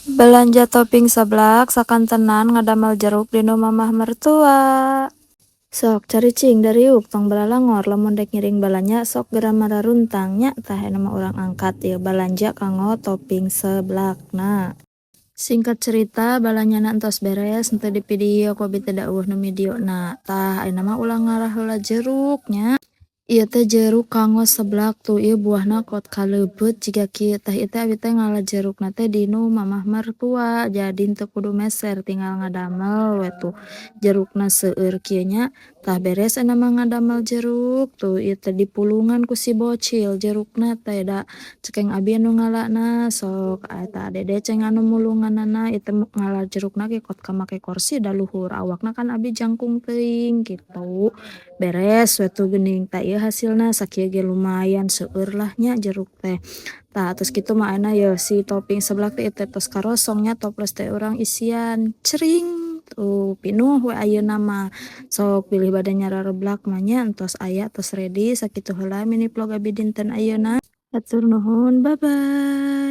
Belanja topping seblak sakantenan ngadamel jeruk dinu mamah mertua. Sok caricing dariuk tong belalangor lamun dek ngiring balanya sok gera mararuntangnya tah nama orang angkat ya balanja kanggo topping seblakna. Singkat cerita balanyana entos beres henteu di video kobi teu daueuh nu videona tah ayeuna mah ulah ngarah heula jeruknya. Ieu teh jeruk kanggo seblak tuh ieu buahna kot kaleubeut jiga kieu tah ieu teh abi teh ngala jerukna teh dinu mamah mertua jadi henteu kudu meser tinggal ngadamel we tuh jerukna seueur kieu nya tah beres cenah mah ngadamel jeruk tuh ieu teh dipulungan ku si bocil jerukna teh da cekeng abi anu ngalana sok eta dede ceng anu mulunganana ieu teh ngala jerukna ge kot ka make kursi da luhur awakna kan abi jangkung teuing kitu. Beres we tuh geuning tah ieu hasilna sakieu ge lumayan seueur lah nya jeruk teh. Tah tos kitu mah ayeuna ye si topping seblak teh teh tos karosong nya toples teh urang isian cering tuh pinuh we ayeuna mah sok pilih bade nyarareblak mah nya entos aya tos ready sakitu heula mini vlog abi dinten ayeuna. Hatur nuhun, bye bye.